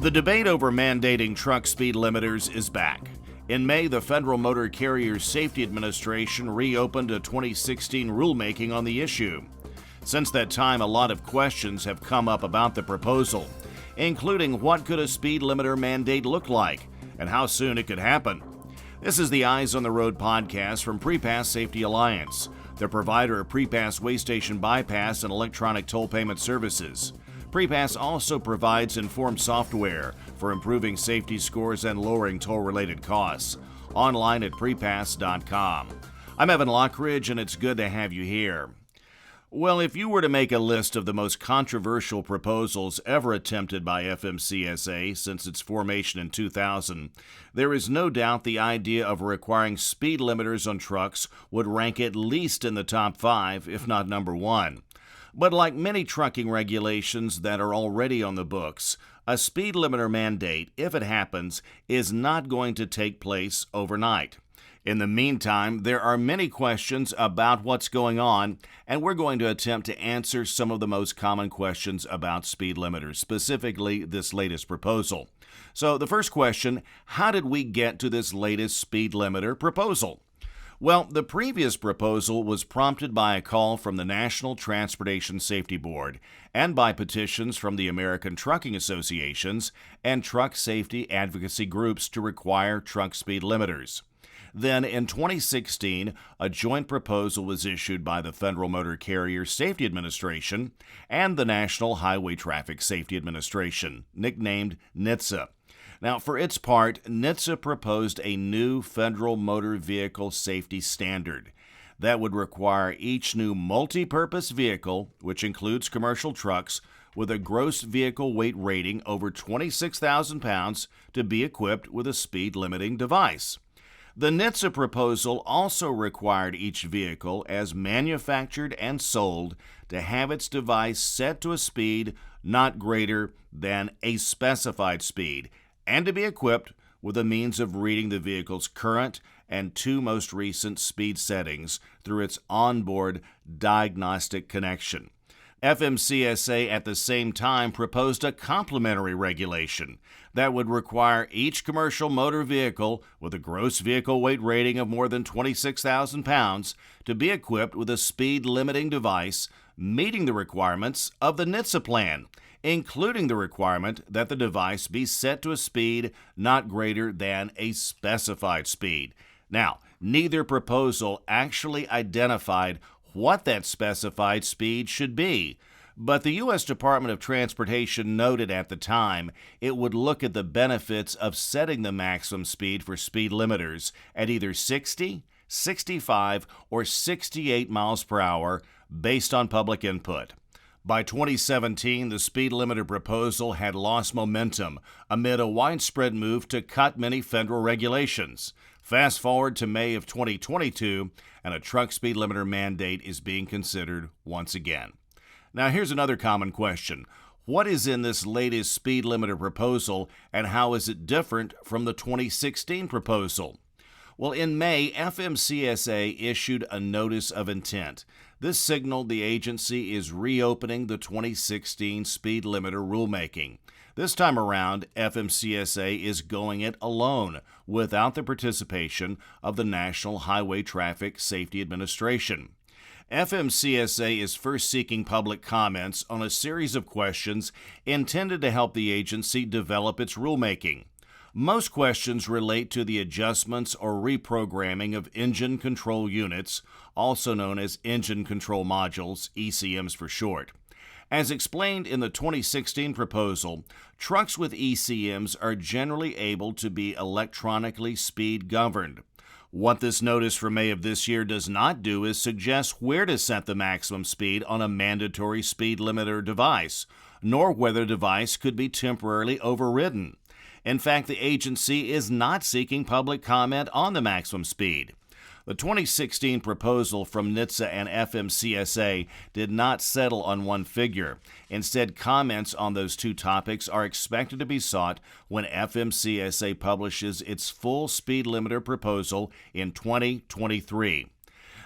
The debate over mandating truck speed limiters is back. In May, the Federal Motor Carrier Safety Administration reopened a 2016 rulemaking on the issue. Since that time, a lot of questions have come up about the proposal, including what could a speed limiter mandate look like and how soon it could happen. This is the Eyes on the Road podcast from PrePass Safety Alliance, the provider of PrePass way station bypass and electronic toll payment services. PrePass also provides informed software for improving safety scores and lowering toll-related costs. Online at prepass.com. I'm Evan Lockridge, and it's good to have you here. Well, if you were to make a list of the most controversial proposals ever attempted by FMCSA since its formation in 2000, there is no doubt the idea of requiring speed limiters on trucks would rank at least in the top 5, if not number 1. But like many trucking regulations that are already on the books, a speed limiter mandate, if it happens, is not going to take place overnight. In the meantime, there are many questions about what's going on, and we're going to attempt to answer some of the most common questions about speed limiters, specifically this latest proposal. So the first question, how did we get to this latest speed limiter proposal? Well, the previous proposal was prompted by a call from the National Transportation Safety Board and by petitions from the American Trucking Associations and truck safety advocacy groups to require truck speed limiters. Then, in 2016, a joint proposal was issued by the Federal Motor Carrier Safety Administration and the National Highway Traffic Safety Administration, nicknamed NHTSA. Now, for its part, NHTSA proposed a new federal motor vehicle safety standard that would require each new multi-purpose vehicle, which includes commercial trucks, with a gross vehicle weight rating over 26,000 pounds to be equipped with a speed-limiting device. The NHTSA proposal also required each vehicle, as manufactured and sold, to have its device set to a speed not greater than a specified speed, and to be equipped with a means of reading the vehicle's current and 2 most recent speed settings through its onboard diagnostic connection. FMCSA at the same time proposed a complementary regulation that would require each commercial motor vehicle with a gross vehicle weight rating of more than 26,000 pounds to be equipped with a speed-limiting device meeting the requirements of the NHTSA plan, including the requirement that the device be set to a speed not greater than a specified speed. Now, neither proposal actually identified what that specified speed should be, but the U.S. Department of Transportation noted at the time it would look at the benefits of setting the maximum speed for speed limiters at either 60, 65, or 68 miles per hour based on public input. By 2017, the speed limiter proposal had lost momentum amid a widespread move to cut many federal regulations. Fast forward to May of 2022, and a truck speed limiter mandate is being considered once again. Now, here's another common question. What is in this latest speed limiter proposal, and how is it different from the 2016 proposal? Well, in May, FMCSA issued a notice of intent. This signaled the agency is reopening the 2016 speed limiter rulemaking. This time around, FMCSA is going it alone, without the participation of the National Highway Traffic Safety Administration. FMCSA is first seeking public comments on a series of questions intended to help the agency develop its rulemaking. Most questions relate to the adjustments or reprogramming of engine control units, also known as engine control modules, ECMs for short. As explained in the 2016 proposal, trucks with ECMs are generally able to be electronically speed governed. What this notice from May of this year does not do is suggest where to set the maximum speed on a mandatory speed limiter device, nor whether the device could be temporarily overridden. In fact, the agency is not seeking public comment on the maximum speed. The 2016 proposal from NHTSA and FMCSA did not settle on one figure. Instead, comments on those two topics are expected to be sought when FMCSA publishes its full speed limiter proposal in 2023.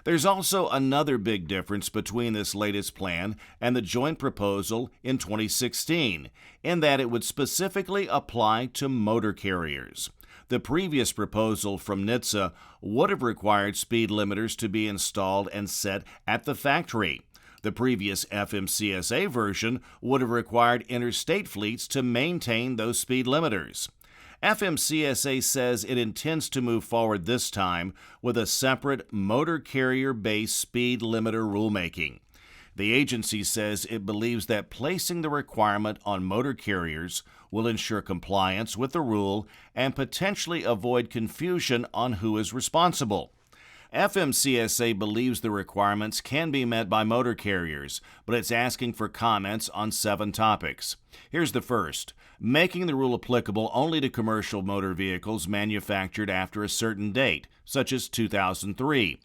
There's also another big difference between this latest plan and the joint proposal in 2016, in that it would specifically apply to motor carriers. The previous proposal from NHTSA would have required speed limiters to be installed and set at the factory. The previous FMCSA version would have required interstate fleets to maintain those speed limiters. FMCSA says it intends to move forward this time with a separate motor carrier-based speed limiter rulemaking. The agency says it believes that placing the requirement on motor carriers will ensure compliance with the rule and potentially avoid confusion on who is responsible. FMCSA believes the requirements can be met by motor carriers, but it's asking for comments on 7 topics. Here's the first: making the rule applicable only to commercial motor vehicles manufactured after a certain date, such as 2003,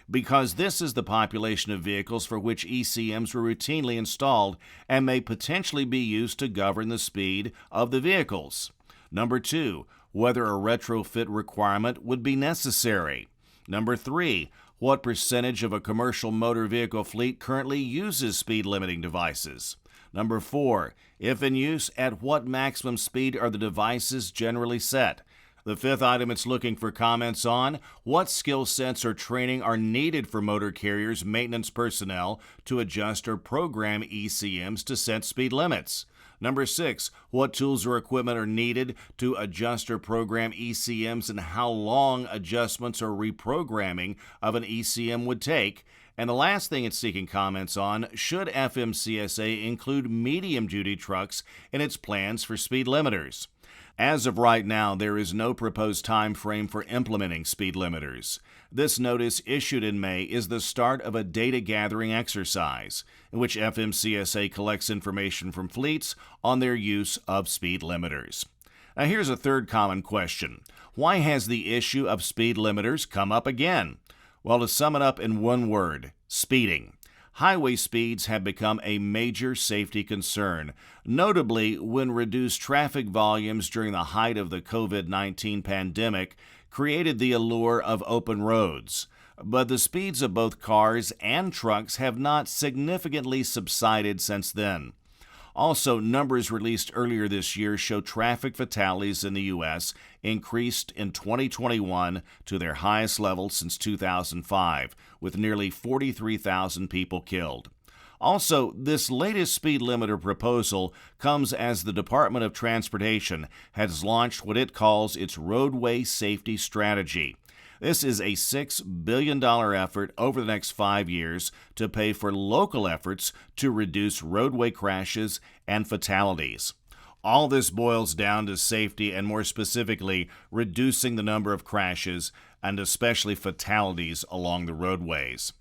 because this is the population of vehicles for which ECMs were routinely installed and may potentially be used to govern the speed of the vehicles. Number 2, whether a retrofit requirement would be necessary. Number 3, what percentage of a commercial motor vehicle fleet currently uses speed limiting devices? Number 4, if in use, at what maximum speed are the devices generally set? The 5th item it's looking for comments on: what skill sets or training are needed for motor carriers' maintenance personnel to adjust or program ECMs to set speed limits? Number 6, what tools or equipment are needed to adjust or program ECMs and how long adjustments or reprogramming of an ECM would take? And the last thing it's seeking comments on: should FMCSA include medium-duty trucks in its plans for speed limiters? As of right now, there is no proposed time frame for implementing speed limiters. This notice issued in May is the start of a data-gathering exercise in which FMCSA collects information from fleets on their use of speed limiters. Now here's a third common question: why has the issue of speed limiters come up again? Well, to sum it up in one word: speeding. Highway speeds have become a major safety concern, notably when reduced traffic volumes during the height of the COVID-19 pandemic created the allure of open roads. But the speeds of both cars and trucks have not significantly subsided since then. Also, numbers released earlier this year show traffic fatalities in the U.S. increased in 2021 to their highest level since 2005, with nearly 43,000 people killed. Also, this latest speed limiter proposal comes as the Department of Transportation has launched what it calls its roadway safety strategy. This is a $6 billion effort over the next 5 years to pay for local efforts to reduce roadway crashes and fatalities. All this boils down to safety and, more specifically, reducing the number of crashes and especially fatalities along the roadways.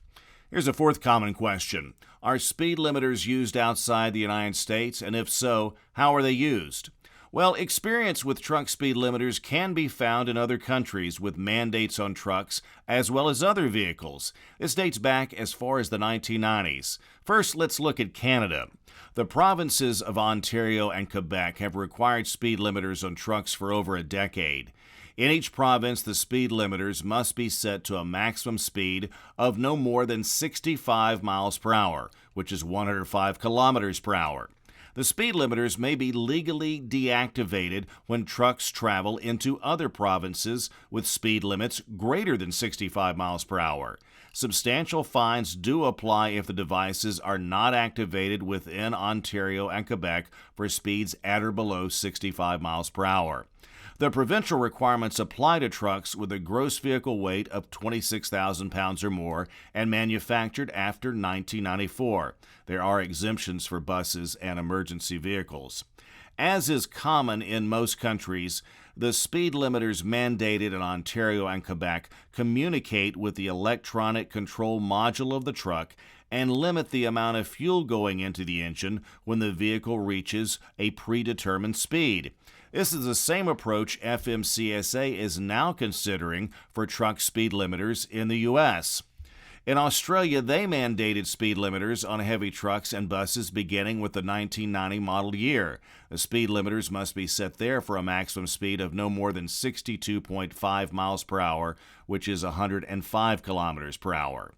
Here's a 4th common question: are speed limiters used outside the United States, and if so, how are they used? Well, experience with truck speed limiters can be found in other countries with mandates on trucks as well as other vehicles. This dates back as far as the 1990s. First, let's look at Canada. The provinces of Ontario and Quebec have required speed limiters on trucks for over a decade. In each province, the speed limiters must be set to a maximum speed of no more than 65 miles per hour, which is 105 kilometers per hour. The speed limiters may be legally deactivated when trucks travel into other provinces with speed limits greater than 65 miles per hour. Substantial fines do apply if the devices are not activated within Ontario and Quebec for speeds at or below 65 miles per hour. The provincial requirements apply to trucks with a gross vehicle weight of 26,000 pounds or more and manufactured after 1994. There are exemptions for buses and emergency vehicles. As is common in most countries, the speed limiters mandated in Ontario and Quebec communicate with the electronic control module of the truck and limit the amount of fuel going into the engine when the vehicle reaches a predetermined speed. This is the same approach FMCSA is now considering for truck speed limiters in the U.S. In Australia, they mandated speed limiters on heavy trucks and buses beginning with the 1990 model year. The speed limiters must be set there for a maximum speed of no more than 62.5 miles per hour, which is 105 kilometers per hour.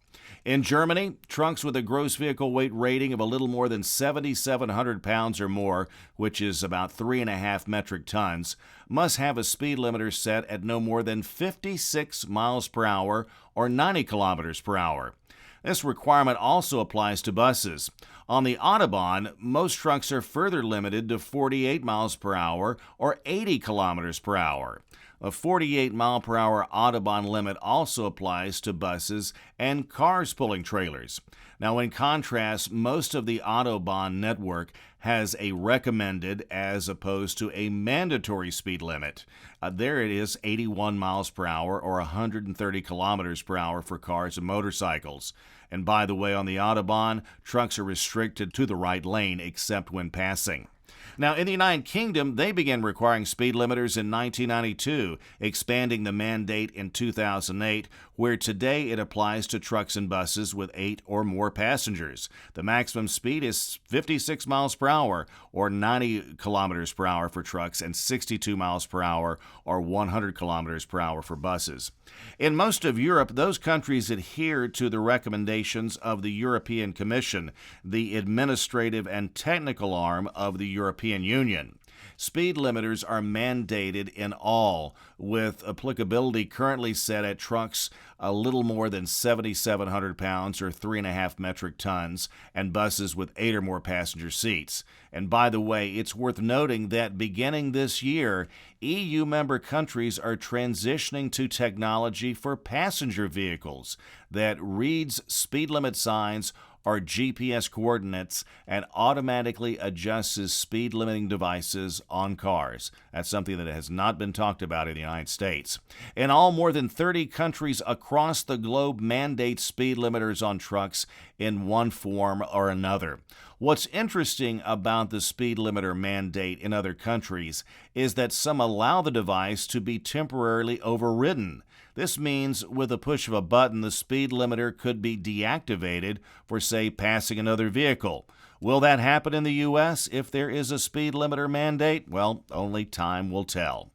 In Germany, trucks with a gross vehicle weight rating of a little more than 7,700 pounds or more, which is about 3.5 metric tons, must have a speed limiter set at no more than 56 miles per hour or 90 kilometers per hour. This requirement also applies to buses. On the Autobahn, most trucks are further limited to 48 miles per hour or 80 kilometers per hour. A 48-mile-per-hour Autobahn limit also applies to buses and cars pulling trailers. Now, in contrast, most of the Autobahn network has a recommended as opposed to a mandatory speed limit. There it is, 81 miles per hour or 130 kilometers per hour for cars and motorcycles. And by the way, on the Autobahn, trucks are restricted to the right lane except when passing. Now, in the United Kingdom, they began requiring speed limiters in 1992, expanding the mandate in 2008, where today it applies to trucks and buses with 8 or more passengers. The maximum speed is 56 miles per hour or 90 kilometers per hour for trucks and 62 miles per hour or 100 kilometers per hour for buses. In most of Europe, those countries adhere to the recommendations of the European Commission, the administrative and technical arm of the European Union. Speed limiters are mandated in all, with applicability currently set at trucks a little more than 7,700 pounds or 3.5 metric tons and buses with 8 or more passenger seats. And by the way, it's worth noting that beginning this year, EU member countries are transitioning to technology for passenger vehicles that reads speed limit signs or GPS coordinates and automatically adjusts speed limiting devices on cars. That's something that has not been talked about in the United States. In all, more than 30 countries across the globe mandate speed limiters on trucks in one form or another. What's interesting about the speed limiter mandate in other countries is that some allow the device to be temporarily overridden. This means with a push of a button, the speed limiter could be deactivated for, say, passing another vehicle. Will that happen in the U.S. if there is a speed limiter mandate? Well, only time will tell.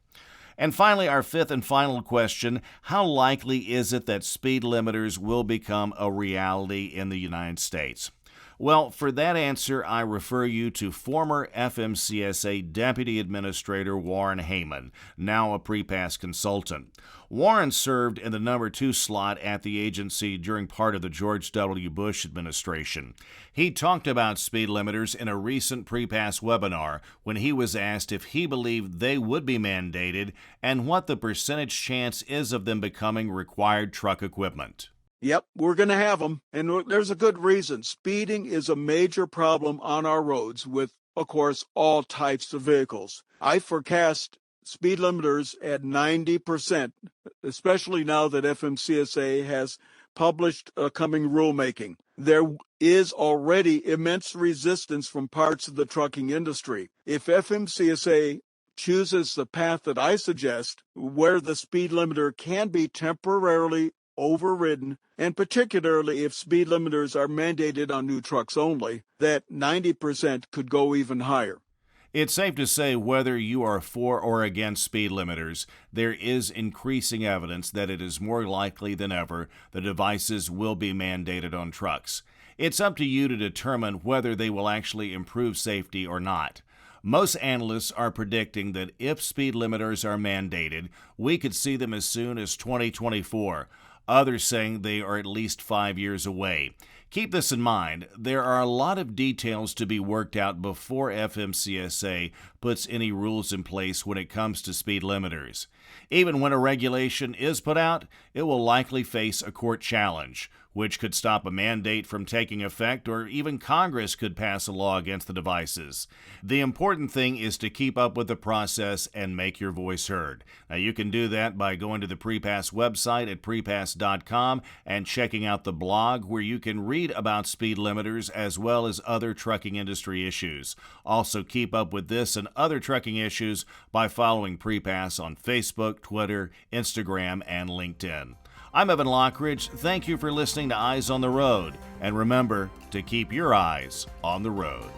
And finally, our fifth and final question, how likely is it that speed limiters will become a reality in the United States? Well, for that answer, I refer you to former FMCSA Deputy Administrator Warren Heyman, now a PrePass consultant. Warren served in the number 2 slot at the agency during part of the George W. Bush administration. He talked about speed limiters in a recent PrePass webinar when he was asked if he believed they would be mandated and what the percentage chance is of them becoming required truck equipment. Yep, we're going to have them, and there's a good reason. Speeding is a major problem on our roads with, of course, all types of vehicles. I forecast speed limiters at 90%, especially now that FMCSA has published coming rulemaking. There is already immense resistance from parts of the trucking industry. If FMCSA chooses the path that I suggest, where the speed limiter can be temporarily overridden, and particularly if speed limiters are mandated on new trucks only, that 90% could go even higher. It's safe to say whether you are for or against speed limiters, there is increasing evidence that it is more likely than ever the devices will be mandated on trucks. It's up to you to determine whether they will actually improve safety or not. Most analysts are predicting that if speed limiters are mandated, we could see them as soon as 2024. Others saying they are at least 5 years away. Keep this in mind. There are a lot of details to be worked out before FMCSA puts any rules in place when it comes to speed limiters. Even when a regulation is put out, it will likely face a court challenge, which could stop a mandate from taking effect, or even Congress could pass a law against the devices. The important thing is to keep up with the process and make your voice heard. Now, you can do that by going to the PrePass website at prepass.com and checking out the blog where you can read about speed limiters as well as other trucking industry issues. Also, keep up with this and other trucking issues by following PrePass on Facebook, Twitter, Instagram, and LinkedIn. I'm Evan Lockridge. Thank you for listening to Eyes on the Road. And remember to keep your eyes on the road.